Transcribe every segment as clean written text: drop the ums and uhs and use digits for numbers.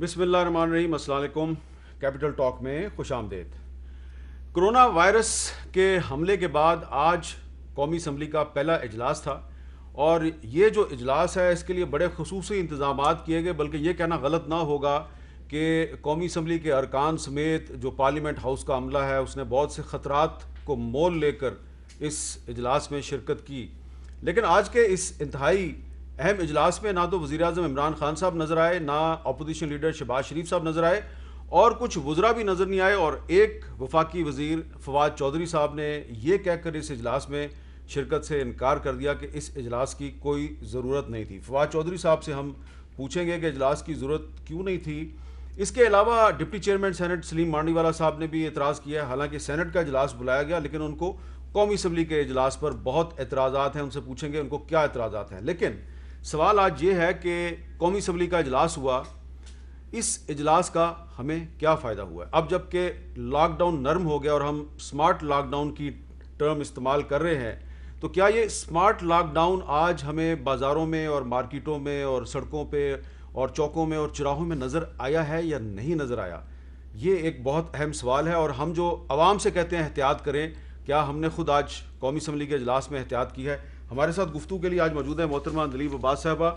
بسم اللہ الرحمن الرحیم. السلام علیکم. کیپٹل ٹاک میں خوش آمدید. کرونا وائرس کے حملے کے بعد آج قومی اسمبلی کا پہلا اجلاس تھا اور یہ جو اجلاس ہے اس کے لیے بڑے خصوصی انتظامات کیے گئے، بلکہ یہ کہنا غلط نہ ہوگا کہ قومی اسمبلی کے ارکان سمیت جو پارلیمنٹ ہاؤس کا عملہ ہے اس نے بہت سے خطرات کو مول لے کر اس اجلاس میں شرکت کی. لیکن آج کے اس انتہائی اہم اجلاس میں نہ تو وزیر اعظم عمران خان صاحب نظر آئے، نہ اپوزیشن لیڈر شہباز شریف صاحب نظر آئے اور کچھ وزراء بھی نظر نہیں آئے، اور ایک وفاقی وزیر فواد چودھری صاحب نے یہ کہہ کر اس اجلاس میں شرکت سے انکار کر دیا کہ اس اجلاس کی کوئی ضرورت نہیں تھی. فواد چودھری صاحب سے ہم پوچھیں گے کہ اجلاس کی ضرورت کیوں نہیں تھی. اس کے علاوہ ڈپٹی چیئرمین سینٹ سلیم مانڈی والا صاحب نے بھی اعتراض کیا ہے. حالانکہ سینٹ کا اجلاس بلایا گیا لیکن ان کو قومی اسمبلی کے اجلاس پر بہت اعتراضات ہیں. ان سے پوچھیں گے ان کو کیا اعتراضات ہیں. لیکن سوال آج یہ ہے کہ قومی اسمبلی کا اجلاس ہوا، اس اجلاس کا ہمیں کیا فائدہ ہوا ہے؟ اب جب کہ لاک ڈاؤن نرم ہو گیا اور ہم سمارٹ لاک ڈاؤن کی ٹرم استعمال کر رہے ہیں، تو کیا یہ سمارٹ لاک ڈاؤن آج ہمیں بازاروں میں اور مارکیٹوں میں اور سڑکوں پہ اور چوکوں میں اور چراہوں میں نظر آیا ہے یا نہیں نظر آیا؟ یہ ایک بہت اہم سوال ہے. اور ہم جو عوام سے کہتے ہیں احتیاط کریں، کیا ہم نے خود آج قومی اسمبلی کے اجلاس میں احتیاط کی ہے؟ ہمارے ساتھ گفتگو کے لیے آج موجود ہے محترمہ دلیپ عباس صاحبہ،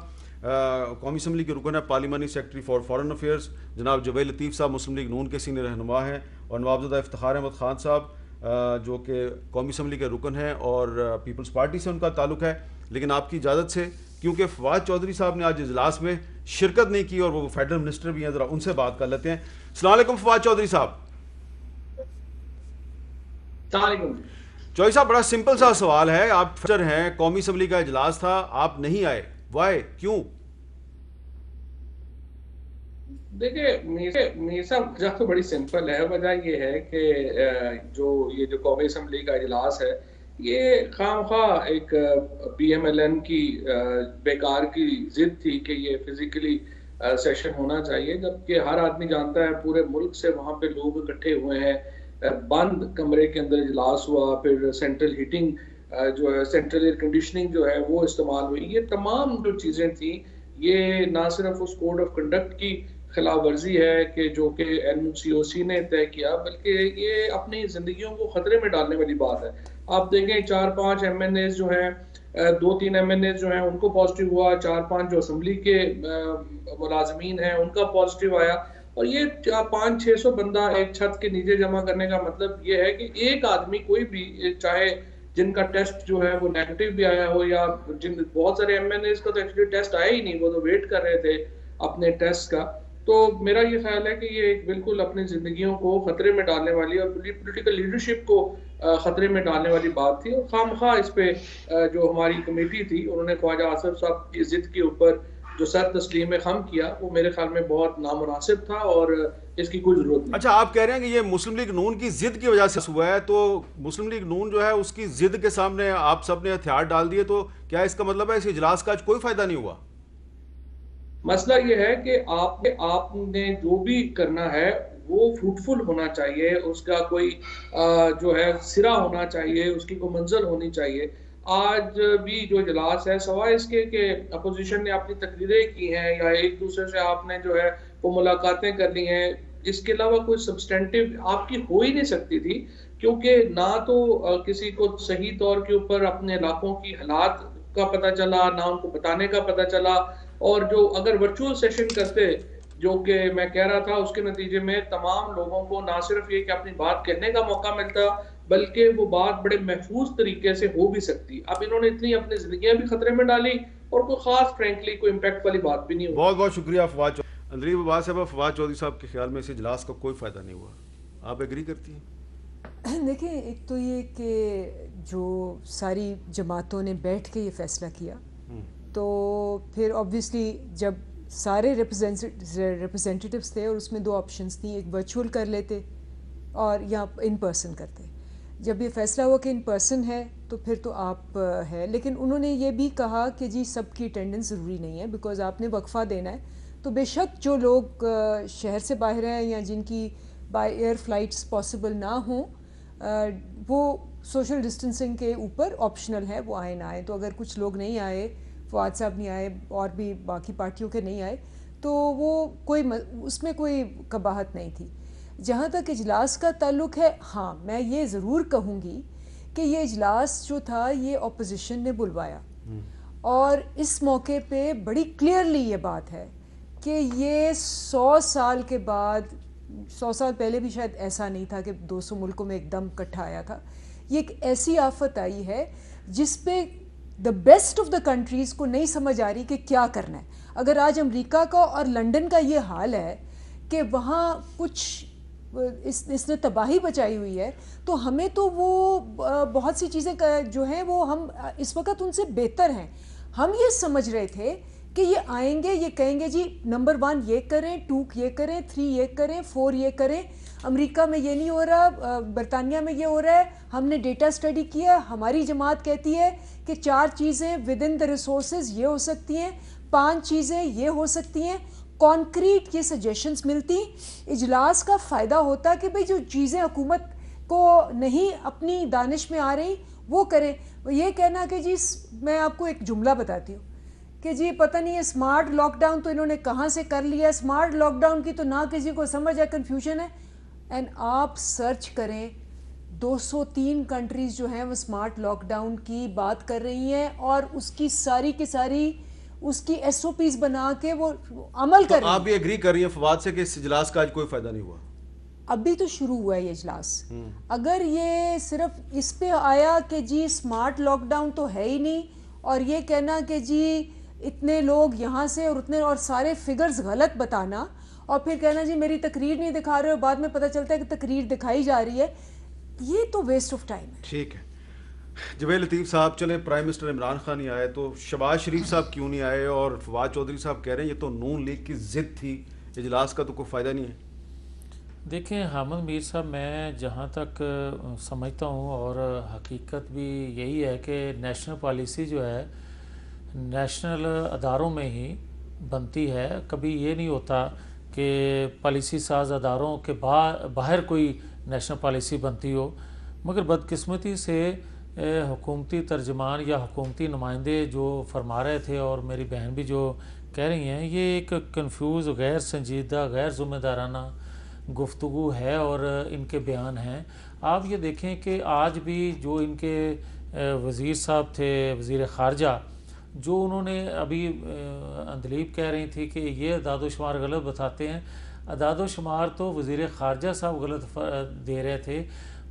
قومی اسمبلی کے رکن ہے، پارلیمانی سیکرٹری فار فارن افیئرز. جناب جبیر لطیف صاحب مسلم لیگ نون کے سینئر رہنما ہیں، اور نوابزدہ افتخار احمد خان صاحب جو کہ قومی اسمبلی کے رکن ہیں اور پیپلز پارٹی سے ان کا تعلق ہے. لیکن آپ کی اجازت سے، کیونکہ فواد چودھری صاحب نے آج اجلاس میں شرکت نہیں کی اور وہ فیڈرل منسٹر بھی ہیں، ذرا ان سے بات کر لیتے ہیں. السلام علیکم فواد چودھری صاحب. السلام علیکم. چودھری صاحب، بڑا سمپل سا سوال ہے. آپ فجر ہیں، قومی اسمبلی کا اجلاس تھا، آپ نہیں آئے، وائی، کیوں؟ دیکھیں میرے صاحب وجہ تو بڑی سمپل ہے. وجہ یہ ہے کہ جو قومی اسمبلی کا اجلاس ہے یہ خواہ ایک پی ایم ایل این کی بیکار کی ضد تھی کہ یہ فزیکلی سیشن ہونا چاہیے، جبکہ ہر آدمی جانتا ہے پورے ملک سے وہاں پہ لوگ اکٹھے ہوئے ہیں. بند کمرے کے اندر اجلاس ہوا، پھر سینٹرل ہیٹنگ جو ہے، سینٹرل ایئر کنڈیشننگ جو ہے وہ استعمال ہوئی. یہ تمام جو چیزیں تھیں یہ نہ صرف اس کوڈ آف کنڈکٹ کی خلاف ورزی ہے کہ جو کہ این سی او سی نے طے کیا، بلکہ یہ اپنی زندگیوں کو خطرے میں ڈالنے والی بات ہے. آپ دیکھیں 4-5 ایم این ایز جو ہیں، 2-3 ایم این ایز جو ہیں ان کو پازیٹیو ہوا، 4-5 جو اسمبلی کے ملازمین ہیں ان کا پازیٹیو آیا. اور یہ 500-600 بندہ ایک چھت کے نیچے جمع کرنے کا مطلب یہ ہے کہ ایک آدمی کوئی بھی، چاہے جن کا ٹیسٹ جو ہے وہ نیگیٹو بھی آیا ہو، یا بہت سارے ایم این ایز کا تو ایکچولی ٹیسٹ آیا ہی نہیں، وہ تو ویٹ کر رہے تھے اپنے ٹیسٹ کا. تو میرا یہ خیال ہے کہ یہ ایک بالکل اپنی زندگیوں کو خطرے میں ڈالنے والی اور پولیٹیکل لیڈرشپ کو خطرے میں ڈالنے والی بات تھی. اور خواہ اس پہ جو ہماری کمیٹی تھی انہوں نے خواجہ آصف صاحب کی ضد کے اوپر جو سر تسلیم خم کیا، وہ میرے خیال میں بہت نامناسب تھا اور اس کی کوئی ضرورت نہیں. اچھا، آپ کہہ رہے ہیں کہ یہ مسلم لیگ نون کی ضد کی وجہ سے ہوا ہے، تو مسلم لیگ نون جو ہے اس کی ضد کے سامنے آپ سب نے ہتھیار ڈال دیے، تو کیا اس کا مطلب ہے اس اجلاس کا آج کوئی فائدہ نہیں ہوا؟ مسئلہ یہ ہے کہ آپ نے جو بھی کرنا ہے وہ فروٹفل ہونا چاہیے، اس کا کوئی جو ہے سرا ہونا چاہیے، اس کی کوئی منزل ہونی چاہیے. آج بھی جو اجلاس ہے سوائے اس کے کہ اپوزیشن نے اپنی تقریریں کی ہیں یا ایک دوسرے سے آپ نے جو ہے وہ ملاقاتیں کر لی ہیں، اس کے علاوہ کوئی سبسٹینٹیو آپ کی ہو ہی نہیں سکتی تھی. کیونکہ نہ تو کسی کو صحیح طور کے اوپر اپنے علاقوں کی حالات کا پتہ چلا، نہ ان کو بتانے کا پتہ چلا. اور جو اگر ورچوئل سیشن کرتے جو کہ میں کہہ رہا تھا، اس کے نتیجے میں تمام لوگوں کو نہ صرف یہ کہ اپنی بات کہنے کا موقع ملتا بلکہ وہ بات بڑے محفوظ طریقے سے ہو بھی سکتی. اب انہوں نے اتنی اپنی زندگیاں بھی خطرے میں ڈالی اور کوئی خاص فرینکلی کوئی امپیکٹ والی بات بھی نہیں ہوئی. بہت بہت شکریہ فواد چودھری. دلیپ عباس صاحب، فواد چودھری صاحب کے خیال میں اس اجلاس کا کوئی فائدہ نہیں ہوا، آپ ایگری کرتی ہیں؟ دیکھیں، ایک تو یہ کہ جو ساری جماعتوں نے بیٹھ کے یہ فیصلہ کیا، تو پھر آبویسلی جب سارے ریپرزینٹیٹیوز تھے اور اس میں 2 آپشنز تھیں، ایک ورچوئل کر لیتے اور یا ان پرسن کرتے. جب یہ فیصلہ ہوا کہ ان پرسن ہے تو پھر تو آپ ہے، لیکن انہوں نے یہ بھی کہا کہ جی سب کی اٹینڈنس ضروری نہیں ہے، بیکاز آپ نے وقفہ دینا ہے. تو بے شک جو لوگ شہر سے باہر ہیں یا جن کی بائی ایئر فلائٹس پاسبل نہ ہوں، وہ سوشل ڈسٹنسنگ کے اوپر آپشنل ہے، وہ آئے نہ آئے. تو اگر کچھ لوگ نہیں آئے، فواد صاحب نہیں آئے اور بھی باقی پارٹیوں کے نہیں آئے، تو وہ اس میں کوئی قباحت نہیں تھی. جہاں تک اجلاس کا تعلق ہے، ہاں میں یہ ضرور کہوں گی کہ یہ اجلاس جو تھا یہ اپوزیشن نے بلوایا، اور اس موقع پہ بڑی کلیئرلی یہ بات ہے کہ یہ 100 سال کے بعد، 100 سال پہلے بھی شاید ایسا نہیں تھا کہ 200 ملکوں میں ایک دم اکٹھا آیا تھا. یہ ایک ایسی آفت آئی ہے جس پہ the best of the countries کو نہیں سمجھ آ رہی کہ کیا کرنا ہے. اگر آج امریکہ کا اور لنڈن کا یہ حال ہے کہ وہاں کچھ اس نے تباہی بچائی ہوئی ہے، تو ہمیں تو وہ بہت سی چیزیں جو ہیں وہ ہم اس وقت ان سے بہتر ہیں. ہم یہ سمجھ رہے تھے کہ یہ آئیں گے، یہ کہیں گے جی نمبر 1 یہ کریں، 2 یہ کریں، 3 یہ کریں، 4 یہ کریں. امریکہ میں یہ نہیں ہو رہا، برطانیہ میں یہ ہو رہا ہے، ہم نے ڈیٹا اسٹڈی کیا، ہماری جماعت کہتی ہے کہ 4 چیزیں ود ان دا ریسورسز یہ ہو سکتی ہیں، 5 چیزیں یہ ہو سکتی ہیں. کانکریٹ یہ سجیشنز ملتی. اجلاس کا فائدہ ہوتا کہ بھئی جو چیزیں حکومت کو نہیں اپنی دانش میں آ رہی وہ کرے. یہ کہنا کہ جی میں آپ کو ایک جملہ بتاتی ہوں کہ جی پتہ نہیں اسمارٹ لاک ڈاؤن تو انہوں نے کہاں سے کر لیا، اسمارٹ لاک ڈاؤن کی تو نہ کسی کو سمجھ ہے، کنفیوژن ہے. اینڈ آپ سرچ کریں 203 کنٹریز جو ہیں وہ اسمارٹ لاک ڈاؤن کی بات کر رہی ہیں، اور اس کی ساری کی ساری اس کی ایس او پیز بنا کے وہ عمل کر رہی ہیں. آپ بھی ایگری کر رہی ہیں فواد سے کہ اس اجلاس کا آج کوئی فائدہ نہیں ہوا؟ ابھی تو شروع ہوا ہے یہ اجلاس. اگر یہ صرف اس پہ آیا کہ جی اسمارٹ لاک ڈاؤن تو ہے ہی نہیں، اور یہ کہنا کہ جی اتنے لوگ یہاں سے اور اتنے اور سارے فگرز غلط بتانا، اور پھر کہنا جی میری تقریر نہیں دکھا رہے اور بعد میں پتہ چلتا ہے کہ تقریر دکھائی جا رہی ہے، یہ تو ویسٹ آف ٹائم ہے. ٹھیک ہے جبیل لطیف صاحب، چلیں پرائم منسٹر عمران خان نہیں آئے تو شہباز شریف صاحب کیوں نہیں آئے؟ اور فواد چودھری صاحب کہہ رہے ہیں یہ تو نون لیگ کی ضد تھی، اجلاس کا تو کوئی فائدہ نہیں ہے. دیکھیں حامد میر صاحب، میں جہاں تک سمجھتا ہوں اور حقیقت بھی یہی ہے کہ نیشنل پالیسی جو ہے نیشنل اداروں میں ہی بنتی ہے. کبھی یہ نہیں ہوتا کہ پالیسی ساز اداروں کے باہر کوئی نیشنل پالیسی بنتی ہو. مگر بدقسمتی سے حکومتی ترجمان یا حکومتی نمائندے جو فرما رہے تھے، اور میری بہن بھی جو کہہ رہی ہیں، یہ ایک کنفیوز، غیر سنجیدہ، غیر ذمہ دارانہ گفتگو ہے اور ان کے بیان ہیں. آپ یہ دیکھیں کہ آج بھی جو ان کے وزیر صاحب تھے، وزیر خارجہ، جو انہوں نے ابھی اندلیب کہہ رہی تھی کہ یہ اعداد و شمار غلط بتاتے ہیں. اعداد و شمار تو وزیر خارجہ صاحب غلط دے رہے تھے.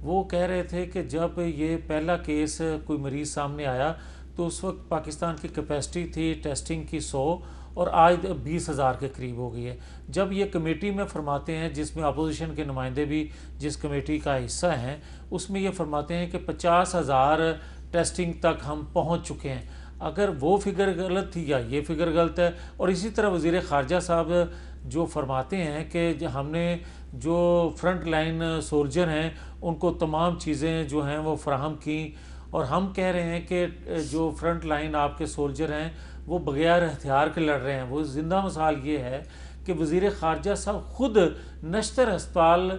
وہ کہہ رہے تھے کہ جب یہ پہلا کیس کوئی مریض سامنے آیا تو اس وقت پاکستان کی کیپیسٹی تھی ٹیسٹنگ کی 100، اور آج 20,000 کے قریب ہو گئی ہے. جب یہ کمیٹی میں فرماتے ہیں، جس میں اپوزیشن کے نمائندے بھی جس کمیٹی کا حصہ ہیں، اس میں یہ فرماتے ہیں کہ 50,000 ٹیسٹنگ تک ہم پہنچ چکے ہیں. اگر وہ فگر غلط تھی یا یہ فگر غلط ہے. اور اسی طرح وزیر خارجہ صاحب جو فرماتے ہیں کہ ہم نے جو فرنٹ لائن سولجر ہیں ان کو تمام چیزیں جو ہیں وہ فراہم کی، اور ہم کہہ رہے ہیں کہ جو فرنٹ لائن آپ کے سولجر ہیں وہ بغیر ہتھیار کے لڑ رہے ہیں. وہ زندہ مثال یہ ہے کہ وزیر خارجہ صاحب خود نشتر ہسپتال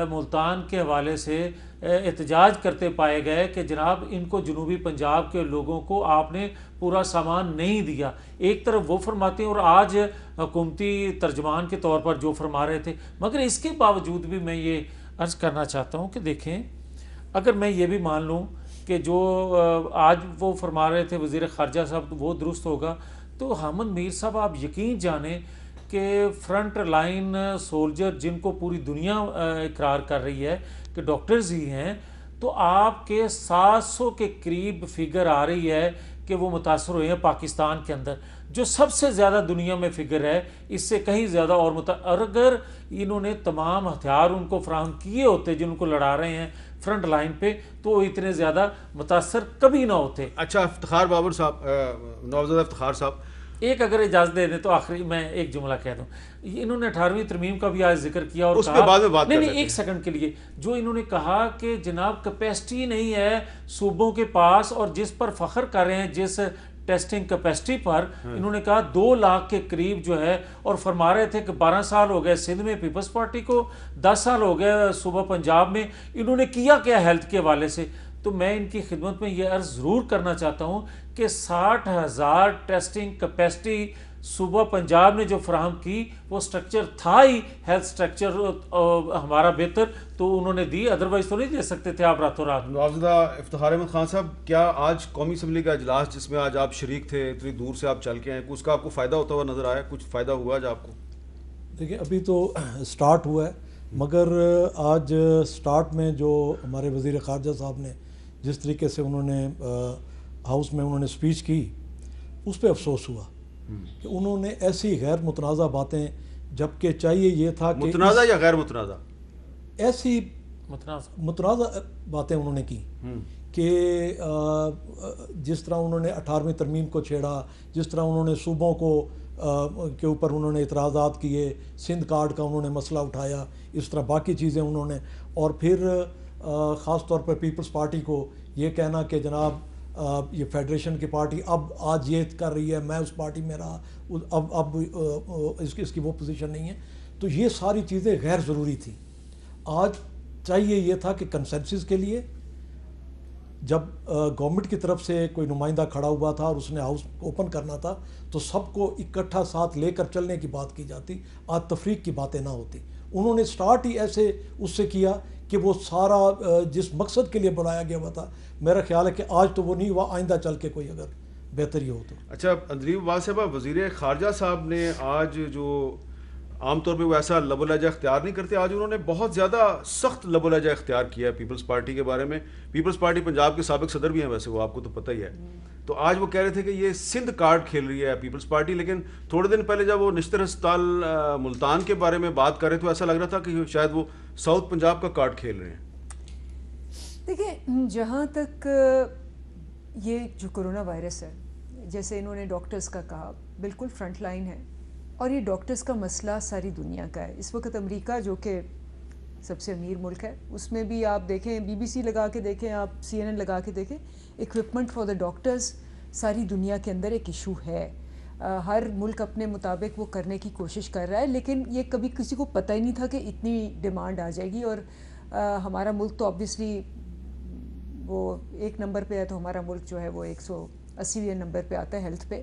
ملتان کے حوالے سے احتجاج کرتے پائے گئے کہ جناب ان کو جنوبی پنجاب کے لوگوں کو آپ نے پورا سامان نہیں دیا. ایک طرف وہ فرماتے ہیں اور آج حکومتی ترجمان کے طور پر جو فرما رہے تھے. مگر اس کے باوجود بھی میں یہ عرض کرنا چاہتا ہوں کہ دیکھیں، اگر میں یہ بھی مان لوں کہ جو آج وہ فرما رہے تھے وزیر خارجہ صاحب وہ درست ہوگا، تو حامد میر صاحب آپ یقین جانیں کہ فرنٹ لائن سولجر جن کو پوری دنیا اقرار کر رہی ہے کہ ڈاکٹرز ہی ہیں، تو آپ کے 700 کے قریب فگر آ رہی ہے کہ وہ متاثر ہوئے ہیں پاکستان کے اندر، جو سب سے زیادہ دنیا میں فگر ہے. اس سے کہیں زیادہ اور اگر انہوں نے تمام ہتھیار ان کو فراہم کیے ہوتے جن کو لڑا رہے ہیں فرنٹ لائن پہ، تو وہ اتنے زیادہ متاثر کبھی نہ ہوتے. اچھا افتخار بابر صاحب، نوزادہ افتخار صاحب، ایک اگر اجازت دے دیں تو آخری میں ایک جملہ کہہ دوں. انہوں نے 18ویں ترمیم کا بھی آج ذکر کیا، اور اس پہ بعد میں بات نہیں ایک سیکنڈ کے لیے، جو انہوں نے کہا کہ جناب کیپیسٹی نہیں ہے صوبوں کے پاس، اور جس پر فخر کر رہے ہیں جس ٹیسٹنگ کیپیسٹی پر، انہوں نے کہا 2 لاکھ کے قریب جو ہے، اور فرما رہے تھے کہ 12 سال ہو گئے سندھ میں پیپلز پارٹی کو، 10 سال ہو گئے صوبہ پنجاب میں، انہوں نے کیا کیا ہیلتھ کے حوالے سے. تو میں ان کی خدمت میں یہ عرض ضرور کرنا چاہتا ہوں کہ 60,000 ٹیسٹنگ کیپیسٹی صوبہ پنجاب نے جو فراہم کی وہ سٹرکچر تھا ہی ہیلتھ سٹرکچر ہمارا بہتر، تو انہوں نے دی، ادروائز تو نہیں دے سکتے تھے آپ راتوں رات۔ نوابزدہ افتخار احمد خان صاحب، کیا آج قومی اسمبلی کا اجلاس جس میں آج آپ شریک تھے، اتنی دور سے آپ چل کے آئے، اس کا آپ کو فائدہ ہوتا ہوا نظر آیا؟ کچھ فائدہ ہوا آج آپ کو؟ دیکھیں ابھی تو سٹارٹ ہوا ہے، مگر آج سٹارٹ میں جو ہمارے وزیر خارجہ صاحب نے جس طریقے سے انہوں نے ہاؤس میں انہوں نے سپیچ کی، اس پہ افسوس ہوا کہ انہوں نے ایسی غیر متنازع باتیں، جبکہ چاہیے یہ تھا کہ متنازع یا غیر متنازع؟ ایسی متنازع باتیں انہوں نے کی کہ جس طرح انہوں نے 18ویں ترمیم کو چھیڑا، جس طرح انہوں نے صوبوں کو کے اوپر انہوں نے اعتراضات کیے، سندھ کارڈ کا انہوں نے مسئلہ اٹھایا، اس طرح باقی چیزیں انہوں نے، اور پھر خاص طور پر پیپلز پارٹی کو یہ کہنا کہ جناب یہ فیڈریشن کی پارٹی اب آج یہ کر رہی ہے، میں اس پارٹی میں رہا، اب اس کی وہ پوزیشن نہیں ہے، تو یہ ساری چیزیں غیر ضروری تھیں۔ آج چاہیے یہ تھا کہ کنسنسس کے لیے جب گورنمنٹ کی طرف سے کوئی نمائندہ کھڑا ہوا تھا اور اس نے ہاؤس اوپن کرنا تھا تو سب کو اکٹھا ساتھ لے کر چلنے کی بات کی جاتی، آج تفریق کی باتیں نہ ہوتی۔ انہوں نے سٹارٹ ہی ایسے اس سے کیا کہ وہ سارا جس مقصد کے لیے بلایا گیا ہوا تھا، میرا خیال ہے کہ آج تو وہ نہیں ہوا، آئندہ چل کے کوئی اگر بہتری ہو تو۔ اچھا اندریم عباس صاحب، وزیر خارجہ صاحب نے آج جو عام طور پہ وہ ایسا لب و لہجہ اختیار نہیں کرتے، آج انہوں نے بہت زیادہ سخت لب و لہجہ اختیار کیا ہے پیپلز پارٹی کے بارے میں۔ پیپلز پارٹی پنجاب کے سابق صدر بھی ہیں ویسے، وہ آپ کو تو پتہ ہی ہے۔ تو آج وہ کہہ رہے تھے کہ یہ سندھ کارڈ کھیل رہی ہے پیپلز پارٹی، لیکن تھوڑے دن پہلے جب وہ نشتر ہسپتال ملتان کے بارے میں بات کر رہے تو ایسا لگ رہا تھا کہ شاید وہ ساؤتھ پنجاب کا کارڈ کھیل رہے ہیں۔ دیکھیں، جہاں تک یہ جو کرونا وائرس ہے، جیسے انہوں نے ڈاکٹرز کا کہا، بالکل فرنٹ لائن ہے، اور یہ ڈاکٹرز کا مسئلہ ساری دنیا کا ہے۔ اس وقت امریکہ جو کہ سب سے امیر ملک ہے، اس میں بھی آپ دیکھیں، BBC لگا کے دیکھیں، آپ CNN لگا کے دیکھیں، اکوپمنٹ فار دا ڈاکٹرز ساری دنیا کے اندر ایک ایشو ہے۔ ہر ملک اپنے مطابق وہ کرنے کی کوشش کر رہا ہے، لیکن یہ کبھی کسی کو پتہ ہی نہیں تھا کہ اتنی ڈیمانڈ آ جائے گی۔ اور ہمارا ملک تو آبویسلی وہ ایک نمبر پہ ہے، تو ہمارا ملک جو ہے وہ 180ویں نمبر پہ آتا ہے ہیلتھ پہ،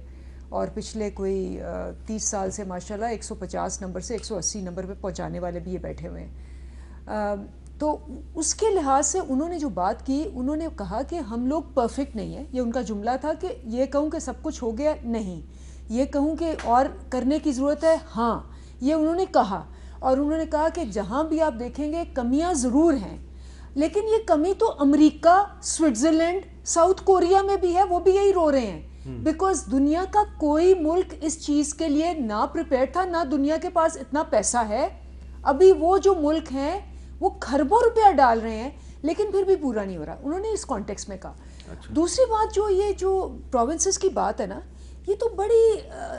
اور پچھلے کوئی 30 سال سے ماشاءاللہ 150 نمبر سے 180 نمبر پہ پہنچانے والے بھی یہ بیٹھے ہوئے ہیں۔ تو اس کے لحاظ سے انہوں نے جو بات کی، انہوں نے کہا کہ ہم لوگ پرفیکٹ نہیں ہیں۔ یہ ان کا جملہ تھا کہ یہ کہوں کہ سب کچھ ہو گیا، نہیں، یہ کہوں کہ اور کرنے کی ضرورت ہے، ہاں، یہ انہوں نے کہا۔ اور انہوں نے کہا کہ جہاں بھی آپ دیکھیں گے کمیاں ضرور ہیں، لیکن یہ کمی تو امریکہ، سوئٹزرلینڈ، ساؤتھ کوریا میں بھی ہے، وہ بھی یہی رو رہے ہیں، بیکاز دنیا کا کوئی ملک اس چیز کے لیے نہ پریپیئر تھا، نہ دنیا کے پاس اتنا پیسہ ہے۔ ابھی وہ جو ملک ہیں وہ کھربوں روپیہ ڈال رہے ہیں، لیکن پھر بھی پورا نہیں ہو رہا، انہوں نے اس کانٹیکس میں کہا۔ دوسری بات جو یہ جو پروونسز کی بات ہے نا، یہ تو بڑی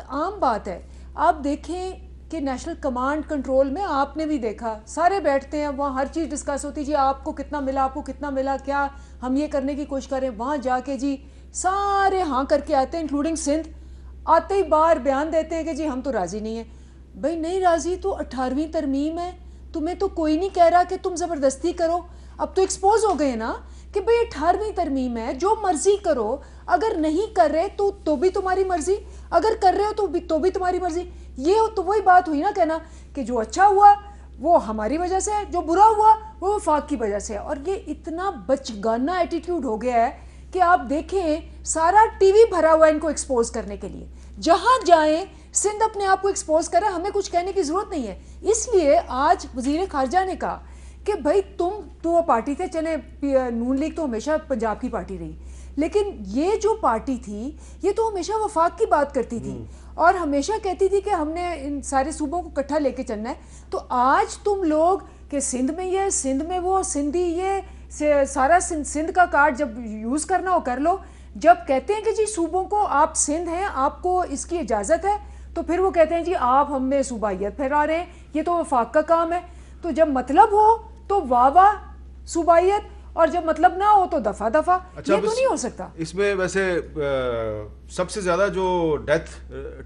عام بات ہے۔ آپ دیکھیں کہ نیشنل کمانڈ کنٹرول میں آپ نے بھی دیکھا، سارے بیٹھتے ہیں وہاں، ہر چیز ڈسکس ہوتی ہے، جی آپ کو کتنا ملا، آپ کو کتنا ملا، کیا ہم یہ کرنے کی کوشش کریں، وہاں جا کے جی سارے ہاں کر کے آتے ہیں، انکلوڈنگ سندھ، آتے ہی باہر بیان دیتے ہیں کہ جی ہم تو راضی نہیں ہیں۔ بھائی نہیں راضی تو 18ویں ترمیم ہے، تمہیں تو کوئی نہیں کہہ رہا کہ تم زبردستی کرو۔ اب تو ایکسپوز ہو گئے نا کہ بھئی 18ویں ترمیم ہے، جو مرضی کرو، اگر نہیں کر رہے تو بھی تمہاری مرضی، اگر کر رہے ہو تو بھی تمہاری مرضی۔ یہ تو وہی بات ہوئی نا، کہنا کہ جو اچھا ہوا وہ ہماری وجہ سے ہے، جو برا ہوا وہ وفاق کی وجہ سے ہے۔ اور یہ اتنا بچگانہ ایٹیٹیوڈ ہو گیا ہے کہ آپ دیکھیں سارا ٹی وی بھرا ہوا ہے ان کو ایکسپوز کرنے کے لیے، جہاں جائیں سندھ اپنے آپ کو ایکسپوز کر رہا ہے، ہمیں کچھ کہنے کی ضرورت نہیں ہے۔ اس لیے آج وزیر خارجہ نے کہا کہ بھائی تم تو وہ پارٹی تھے، چلیں نون لیگ تو ہمیشہ پنجاب کی پارٹی رہی، لیکن یہ جو پارٹی تھی یہ تو ہمیشہ وفاق کی بات کرتی تھی اور ہمیشہ کہتی تھی کہ ہم نے ان سارے صوبوں کو اکٹھا لے کے چلنا ہے۔ تو آج تم لوگ کہ سندھ میں یہ، سندھ میں وہ، سندھی یہ، سارا سندھ کا کارڈ جب یوز کرنا ہو کر لو، جب کہتے ہیں کہ جی صوبوں کو آپ سندھ ہیں، آپ کو اس کی اجازت ہے، تو پھر وہ کہتے ہیں جی آپ ہم میں صوبائیت پھیلا رہے ہیں، یہ تو وفاق کا کام ہے۔ تو جب مطلب ہو تو واہ واہ صوبائیت، اور جب مطلب نہ ہو تو دفعہ دفعہ، یہ تو نہیں ہو سکتا۔ اس میں ویسے سب سے زیادہ جو ڈیتھ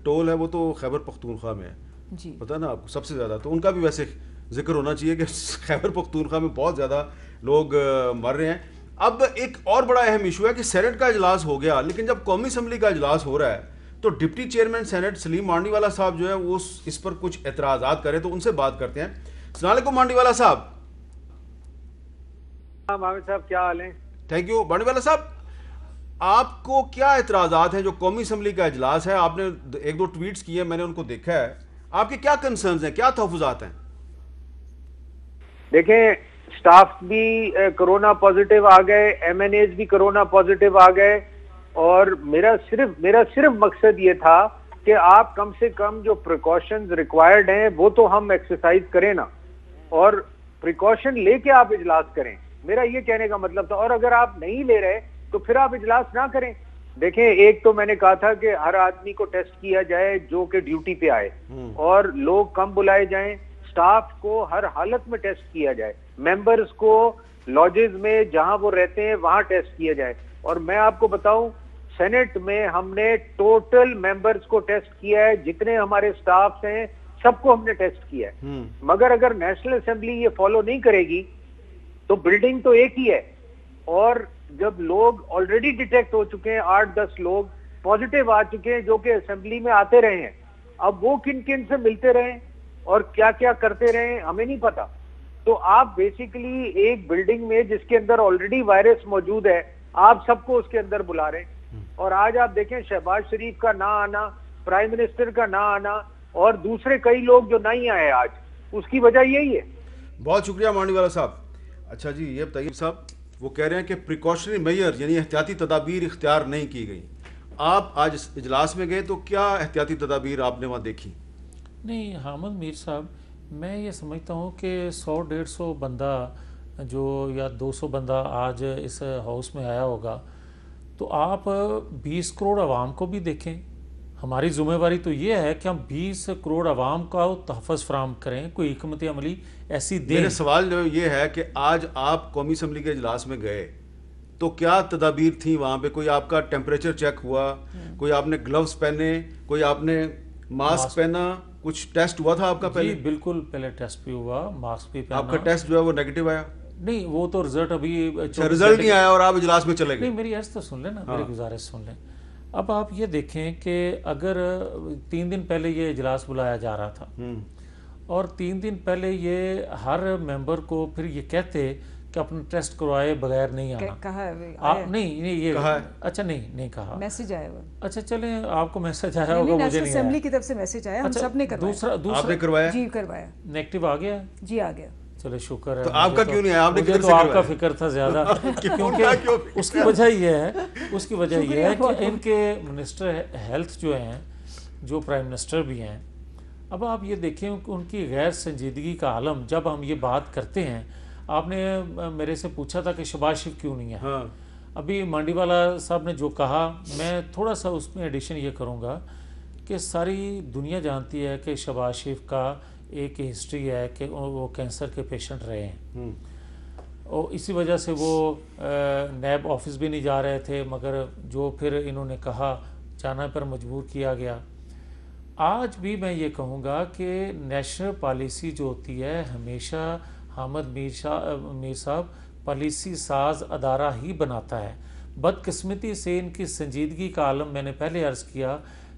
ٹول ہے وہ تو خیبر پختونخوا میں ہے، جی پتہ نا آپ کو، سب سے زیادہ تو ان کا بھی ویسے ذکر ہونا چاہیے کہ خیبر پختونخوا میں بہت زیادہ لوگ مر رہے ہیں۔ اب ایک اور بڑا اہم ایشو ہے کہ سینٹ کا اجلاس ہو گیا، لیکن جب قومی اسمبلی کا اجلاس ہو رہا ہے تو ڈپٹی چیئرمین سینٹ سلیم مانڈی والا صاحب جو ہے وہ اس پر کچھ اعتراضات کریں تو ان سے بات کرتے ہیں. السلام علیکم مانڈی والا صاحب. مامد صاحب کیا حال ہیں؟ Thank you. مانڈی والا صاحب, آپ کو کیا اعتراضات ہیں جو قومی اسمبلی کا اجلاس ہے؟ آپ نے ایک دو ٹویٹس کیے, میں نے ان کو دیکھا ہے. آپ کے کیا کنسرنز ہیں, کیا تحفظات ہیں؟ دیکھیں, سٹاف بھی کرونا پازیٹیو آ گئے, ایم این ایز بھی کرونا پازیٹیو آ گئے, اور میرا صرف مقصد یہ تھا کہ آپ کم سے کم جو پریکاشنز ریکوائرڈ ہیں وہ تو ہم ایکسرسائز کریں نا, اور پریکاشن لے کے آپ اجلاس کریں. میرا یہ کہنے کا مطلب تھا. اور اگر آپ نہیں لے رہے تو پھر آپ اجلاس نہ کریں. دیکھیں, ایک تو میں نے کہا تھا کہ ہر آدمی کو ٹیسٹ کیا جائے جو کہ ڈیوٹی پہ آئے, اور لوگ کم بلائے جائیں. سٹاف کو ہر حالت میں ٹیسٹ کیا جائے, ممبرز کو لاجز میں جہاں وہ رہتے ہیں وہاں ٹیسٹ کیا جائے. اور میں آپ کو بتاؤں, سینٹ میں ہم نے ٹوٹل ممبرز کو ٹیسٹ کیا ہے, جتنے ہمارے سٹاف ہیں سب کو ہم نے ٹیسٹ کیا ہے. مگر اگر نیشنل اسمبلی یہ فالو نہیں کرے گی تو بلڈنگ تو ایک ہی ہے, اور جب لوگ آلریڈی ڈیٹیکٹ ہو چکے ہیں, 8-10 لوگ پازیٹیو آ چکے ہیں جو کہ اسمبلی میں آتے رہے ہیں, اب وہ کن کن سے ملتے رہیں اور کیا کیا کرتے رہیں ہمیں نہیں پتا. تو آپ بیسیکلی ایک بلڈنگ میں جس کے اندر آلریڈی وائرس موجود ہے, آپ سب کو اس کے اندر بلا رہے ہیں. اور آج آپ دیکھیں شہباز شریف کا نہ آنا, پرائم منسٹر کا نہ آنا, اور دوسرے کئی لوگ جو نہیں آئے آج, اس کی وجہ یہی ہے. بہت شکریہ مانڈی والا صاحب. اچھا جی, یہ بتائیے صاحب, وہ کہہ رہے ہیں کہ پریکاشنری میئر یعنی احتیاطی تدابیر اختیار نہیں کی گئی. آپ آج اجلاس میں گئے تو کیا احتیاطی تدابیر آپ نے وہاں دیکھی؟ نہیں حامد میر صاحب, میں یہ سمجھتا ہوں کہ 100-150 بندہ جو یا 200 بندہ آج اس ہاؤس میں آیا ہوگا, تو آپ 20 کروڑ عوام کو بھی دیکھیں. ہماری ذمہ داری تو یہ ہے کہ ہم 20 کروڑ عوام کا تحفظ فراہم کریں, کوئی حکمت عملی ایسی دیں. میرا سوال جو یہ ہے کہ آج آپ قومی اسمبلی کے اجلاس میں گئے تو کیا تدابیر تھیں وہاں پہ؟ کوئی آپ کا ٹیمپریچر چیک ہوا, کوئی آپ نے گلوز پہنے, کوئی آپ نے ماسک پہنا, کچھ ٹیسٹ ہوا تھا آپ کا پہلے؟ جی بالکل, پہلے ٹیسٹ بھی ہوا, ماسک بھی پہنا. آپ کا ٹیسٹ جو ہے وہ نیگیٹو آیا؟ نہیں, وہ تو رزلٹ ابھی رزلٹ نہیں آیا اور آپ اجلاس میں چلے گئے. نہیں, میری عرض تو سن لیں نا, میری گزارش سن لیں. اب آپ یہ دیکھیں کہ اگر 3 دن پہلے یہ اجلاس بلایا جا رہا تھا, اور 3 دن پہلے یہ ہر ممبر کو پھر یہ کہتے کہ اپنا ٹیسٹ کروائے بغیر نہیں آنا. کہا نہیں یہ کہا ہے. اچھا نہیں کہا. میسج آیا ہوا. اچھا چلیں, آپ کو میسج آیا ہوگا, مجھے نہیں آیا. اسمبلی کی طرف سے میسج آیا, ہم سب نے کروایا. آپ نے کروایا؟ جی کروایا. نیگیٹو آ گیا؟ جی آ گیا. چلے شکر ہے. تو آپ کا کیوں نہیں آیا؟ آپ نے مجھے تو آپ کا فکر تھا زیادہ, کیونکہ اس کی وجہ یہ ہے کہ ان کے منسٹر ہیلتھ جو ہیں, جو پرائم منسٹر بھی ہیں, اب آپ یہ دیکھیں کہ ان کی غیر سنجیدگی کا عالم جب ہم یہ بات کرتے ہیں. آپ نے میرے سے پوچھا تھا کہ شہباز شریف کیوں نہیں ہے. ابھی مانڈی والا صاحب نے جو کہا, میں تھوڑا سا اس میں ایڈیشن یہ کروں گا کہ ساری دنیا جانتی ہے کہ شہباز شریف کا ایک ہسٹری ہے کہ وہ کینسر کے پیشنٹ رہے ہیں, اور اسی وجہ سے وہ نیب آفس بھی نہیں جا رہے تھے, مگر جو پھر انہوں نے کہا جانا پر مجبور کیا گیا. آج بھی میں یہ کہوں گا کہ نیشنل پالیسی جو ہوتی ہے ہمیشہ حامد میر صاحب پالیسی ساز ادارہ ہی بناتا ہے. بدقسمتی سے ان کی سنجیدگی کا عالم میں نے پہلے عرض کیا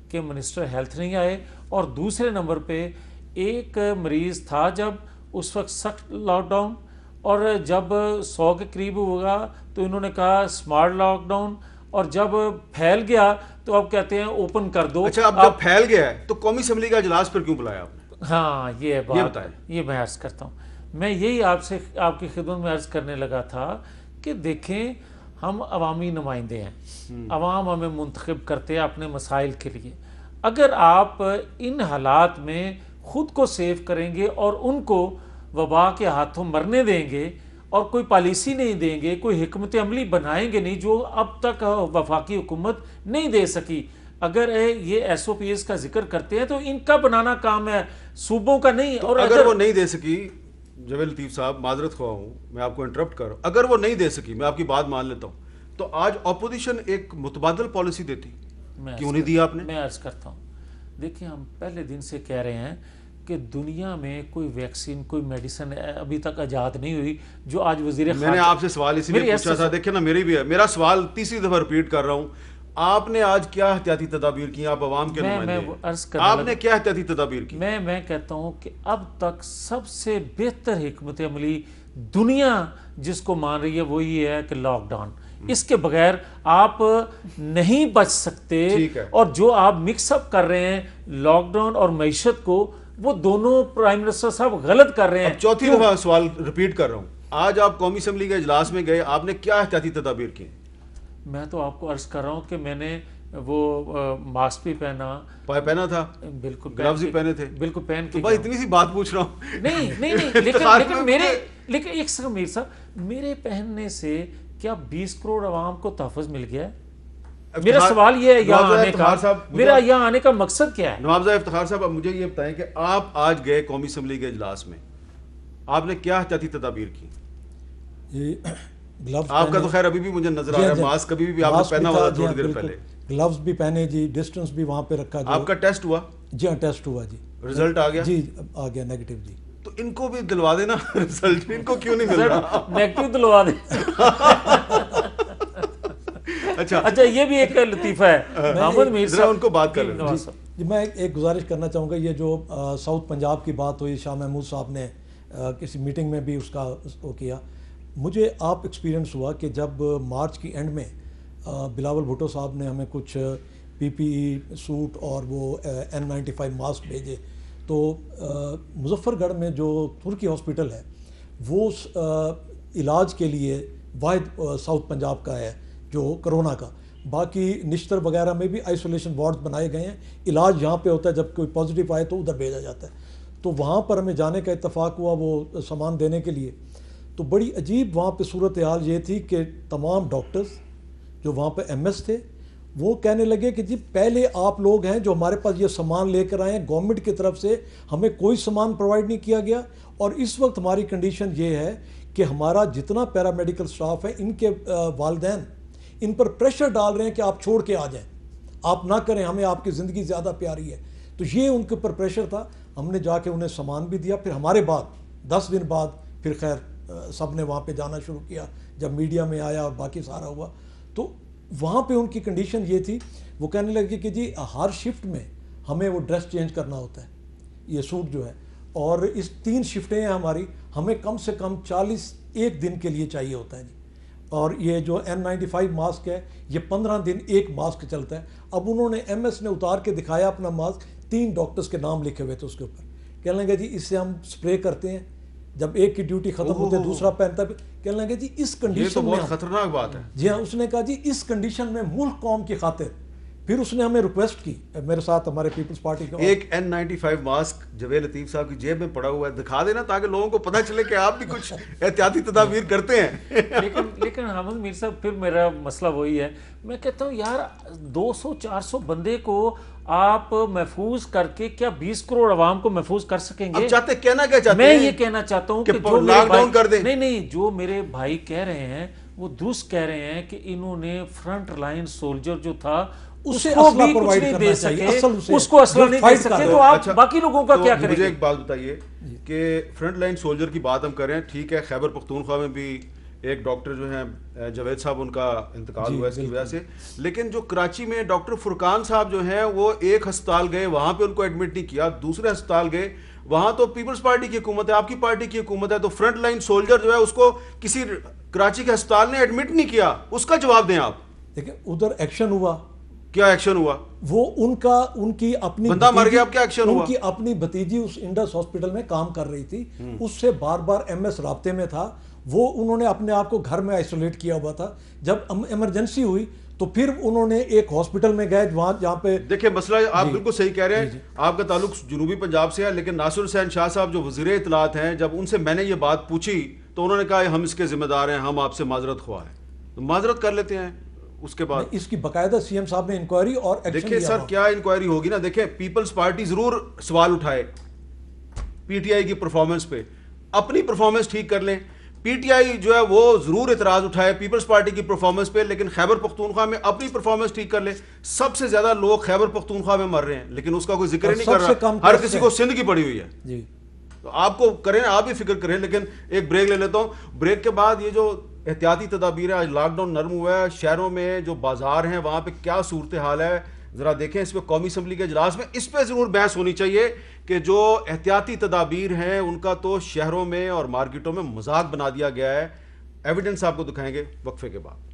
کہ منسٹر ہیلتھ نہیں آئے, اور دوسرے نمبر پہ ایک مریض تھا جب اس وقت سخت لاک ڈاؤن, اور جب 100 کے قریب ہوگا تو انہوں نے کہا اسمارٹ لاک ڈاؤن, اور جب پھیل گیا تو اب کہتے ہیں اوپن کر دو. اچھا, اب جب پھیل گیا ہے تو قومی اسمبلی کا اجلاس پر کیوں بلایا آپ نے؟ ہاں یہ بات بتائیں. یہ میں عرض کرتا ہوں. میں یہی آپ کی خدمت میں عرض کرنے لگا تھا کہ دیکھیں, ہم عوامی نمائندے ہیں, عوام ہمیں منتخب کرتے ہیں اپنے مسائل کے لیے. اگر آپ ان حالات میں خود کو سیو کریں گے اور ان کو وبا کے ہاتھوں مرنے دیں گے, اور کوئی پالیسی نہیں دیں گے, کوئی حکمت عملی بنائیں گے نہیں, جو اب تک وفاقی حکومت نہیں دے سکی. اگر یہ ایس او پی ایس کا ذکر کرتے ہیں تو ان کا بنانا کام ہے, صوبوں کا نہیں. اور اگر وہ نہیں دے سکی, جاوید لطیف صاحب معذرت خواہ ہوں, میں آپ کو انٹرپٹ کر رہا ہوں, اگر وہ نہیں دے سکی, میں آپ کی بات مان لیتا ہوں, تو آج اپوزیشن ایک متبادل پالیسی دیتی, کیوں نہیں دی آپ نے؟ میں عرض کرتا ہوں, دیکھیں ہم پہلے دن سے کہہ رہے ہیں کہ دنیا میں کوئی ویکسین, کوئی میڈیسن ابھی تک ایجاد نہیں ہوئی جو آج وزیر میں نے آپ سے سوال اسی لیے پوچھا تھا. دیکھیں نا, میری بھی ہے, میرا سوال تیسری دفعہ ریپیٹ کر رہا ہوں, آپ نے آج کیا احتیاطی تدابیر کی؟ آپ عوام کے نمائندے، آپ نے کیا احتیاطی تدابیر کی؟ میں کہتا ہوں کہ اب تک سب سے بہتر حکمت عملی دنیا جس کو مان رہی ہے وہ یہ ہے کہ لاک ڈاؤن، اس کے بغیر آپ نہیں بچ سکتے. اور جو آپ مکس اپ کر رہے ہیں لاک ڈاؤن اور معیشت کو، وہ دونوں پرائم منسٹر صاحب غلط کر رہے ہیں. چوتھی دفعہ سوال ریپیٹ کر رہا ہوں، آج آپ قومی اسمبلی کے اجلاس میں گئے، آپ نے کیا احتیاطی تدابیر کی؟ میں تو آپ کو عرض کر رہا ہوں کہ میں نے وہ ماسک بھی پہنا تھا، بالکل گلوز بھی پہنے تھے، بالکل پہن کے. بھائی اتنی سی بات پوچھ رہا ہوں. نہیں لیکن ایک سیکنڈ میر صاحب، میرے پہننے سے کیا 20 کروڑ عوام کو تحفظ مل گیا ہے؟ میرا سوال یہ ہے یہاں آنے کا، میرا یہاں آنے کا مقصد کیا ہے؟ نواب افتخار صاحب، اب مجھے یہ بتائیں کہ آپ آج گئے قومی اسمبلی کے اجلاس میں، آپ نے کیا احتیاطی تدابیر کی؟ آپ کا تو خیر ابھی بھی مجھے نظر آ رہا ہے، ماسک ابھی بھی آپ نے پہنا ہوا تھوڑی دیر پہلے، گلوز بھی پہنے جی، ڈسٹنس بھی وہاں پہ رکھا. آپ کا ٹیسٹ ہوا؟ جی ہاں ٹیسٹ ہوا جی. رزلٹ آ گیا؟ جی آ گیا نیگیٹو جی. تو ان کو بھی دلوا دینا رزلٹ، ان کو کیوں نہیں مل رہا؟ نیگیٹو دلوا دیں. اچھا یہ بھی ایک لطیفہ ہے. محمد میر صاحب ان کو بات کر رہے ہیں. جی میں ایک گزارش کرنا چاہوں گا، یہ جو ساؤتھ پنجاب کی بات ہوئی، شاہ محمود صاحب نے کسی میٹنگ میں بھی اس کا وہ کیا. مجھے آپ ایکسپیرینس ہوا کہ جب مارچ کی اینڈ میں بلاول بھٹو صاحب نے ہمیں کچھ پی پی ای سوٹ اور وہ N95 ماسک بھیجے، تو مظفر گڑھ میں جو ترکی ہاسپٹل ہے وہ علاج کے لیے واحد ساؤتھ پنجاب کا ہے جو کرونا کا. باقی نشتر وغیرہ میں بھی آئسولیشن وارڈ بنائے گئے ہیں، علاج یہاں پہ ہوتا ہے، جب کوئی پازیٹیو آئے تو ادھر بھیجا جاتا ہے. تو وہاں پر ہمیں جانے کا اتفاق ہوا وہ سامان دینے کے لیے. تو بڑی عجیب وہاں پہ صورتحال یہ تھی کہ تمام ڈاکٹرز جو وہاں پہ ایم ایس تھے وہ کہنے لگے کہ جی پہلے آپ لوگ ہیں جو ہمارے پاس یہ سامان لے کر آئے ہیں، گورنمنٹ کی طرف سے ہمیں کوئی سامان پرووائڈ نہیں کیا گیا، اور اس وقت ہماری کنڈیشن یہ ہے کہ ہمارا جتنا پیرامیڈیکل سٹاف ہے ان کے والدین ان پر پریشر ڈال رہے ہیں کہ آپ چھوڑ کے آ جائیں، آپ نہ کریں، ہمیں آپ کی زندگی زیادہ پیاری ہے. تو یہ ان کے اوپر پریشر تھا. ہم نے جا کے انہیں سامان بھی دیا. پھر ہمارے بعد 10 دن بعد پھر خیر سب نے وہاں پہ جانا شروع کیا جب میڈیا میں آیا اور باقی سارا ہوا. تو وہاں پہ ان کی کنڈیشن یہ تھی، وہ کہنے لگے کہ جی ہر شفٹ میں ہمیں وہ ڈریس چینج کرنا ہوتا ہے، یہ سوٹ جو ہے، اور اس 3 شفٹیں ہیں ہماری، ہمیں کم سے کم 41 دن کے لیے چاہیے ہوتا ہے جی. اور یہ جو N95 ماسک ہے یہ 15 دن ایک ماسک چلتا ہے. اب انہوں نے ایم ایس نے اتار کے دکھایا اپنا ماسک، 3 ڈاکٹرز کے نام لکھے ہوئے تھے اس کے اوپر. کہنے لگے جی اس سے ہم سپرے کرتے ہیں، جب ایک کی ڈیوٹی ختم ہوتی ہے دوسرا پہنتا ہے. کہنے لگے جی اس کنڈیشن میں، بہت خطرناک بات ہے. جی ہاں، اس نے کہا جی اس کنڈیشن میں ملک قوم کی خاطر. پھر اس نے ہمیں ریکویسٹ کی، میرے ساتھ ہمارے پیپلز پارٹی کا ایک N95 ماسک جوید لطیف صاحب کی جیب میں پڑا ہوا ہے، دکھا دینا تاکہ لوگوں کو پتہ چلے کہ آپ بھی کچھ احتیاطی تدابیر کرتے ہیں. لیکن حامد میر صاحب پھر میرا مسئلہ وہی ہے، میں کہتا ہوں یار 200-400 بندے کو آپ محفوظ کر کے کیا 20 کروڑ عوام کو محفوظ کر سکیں گے؟ اب چاہتے کہنا کیا چاہتے ہیں؟ ہیں؟ میں یہ کہنا چاہتا ہوں کہ جو لاک ڈاؤن کر دیں. نہیں، جو میرے بھائی کہہ رہے ہیں وہ درست کہہ رہے ہیں کہ انہوں نے فرنٹ لائن سولجر جو تھا اس کو بھی کچھ نہیں دے سکے، اس کو اسلحہ نہیں دے سکے، تو آپ باقی لوگوں کا کیا کریں گے؟ مجھے ایک بات بتائیے کہ فرنٹ لائن سولجر کی بات ہم کریں، ٹھیک ہے، خیبر پختونخوا میں بھی ایک ڈاکٹر جو ہیں جاوید صاحب، ان کا انتقال ہوا اس کی وجہ سے، لیکن جو کراچی میں ڈاکٹر فرقان صاحب جو ہیں وہ ایک ہسپتال گئے، وہاں پہ ان کو ایڈمٹ نہیں کیا، دوسرے ہسپتال گئے، وہاں تو پیپلز پارٹی کی حکومت ہے، آپ کی پارٹی کی حکومت ہے، تو فرنٹ لائن سولجر جو ہے اس کو کسی کراچی کے ہسپتال نے ایڈمٹ نہیں کیا، اس کا جواب دیں آپ. دیکھیں ادھر ایکشن ہوا. کیا ایکشن ہوا؟ وہ ان کی اپنی بندہ مر گیا، اب کیا ایکشن ہوا؟ ان کی اپنی بھتیجی اس انڈس ہاسپٹل میں کام کر رہی تھی، اس سے بار بار ایم ایس رابطے میں تھا، وہ انہوں نے اپنے آپ کو گھر میں آئسولیٹ کیا ہوا تھا. جب ایمرجنسی ہوئی تو پھر انہوں نے ایک ہاسپٹل میں گئے وہاں جہاں پہ دیکھیں مسئلہ آپ بالکل صحیح کہہ رہے ہیں. آپ کا تعلق جنوبی پنجاب سے ہے، لیکن ناصر حسین شاہ صاحب جو وزیر اطلاعات ہیں، جب ان سے میں نے یہ بات پوچھی تو انہوں نے کہا ہم اس کے ذمہ دار ہیں، ہم آپ سے معذرت خواہ ہیں. تو معذرت کر لیتے ہیں. اس کے بعد اس کی باقاعدہ سی ایم صاحب نے انکوائری اور ایکشن دیکھیں سر کیا انکوائری ہوگی نا. دیکھیں پیپلز پارٹی ضرور سوال اٹھائے پی ٹی آئی کی پرفارمنس پہ، اپنی پرفارمنس ٹھیک کر لیں. پی ٹی آئی جو ہے وہ ضرور اعتراض اٹھائے پیپلز پارٹی کی پرفارمنس پہ، لیکن خیبر پختونخوا میں اپنی پرفارمنس ٹھیک کر لیں. سب سے زیادہ لوگ خیبر پختونخوا میں مر رہے ہیں، لیکن اس کا کوئی ذکر نہیں کر رہا. ہر کسی کو سندھ کی پڑی ہوئی ہے. جی تو آپ کو کریں، آپ بھی فکر کریں. لیکن ایک بریک لے لیتا ہوں. بریک کے بعد یہ جو احتیاطی تدابیر ہیں. آج لاک ڈاؤن نرم ہوا ہے, شہروں میں جو بازار ہیں وہاں پہ کیا صورتحال ہے ذرا دیکھیں. اس پہ قومی اسمبلی کے اجلاس میں اس پہ ضرور بحث ہونی چاہیے کہ جو احتیاطی تدابیر ہیں ان کا تو شہروں میں اور مارکیٹوں میں مذاق بنا دیا گیا ہے. ایویڈنس آپ کو دکھائیں گے وقفے کے بعد.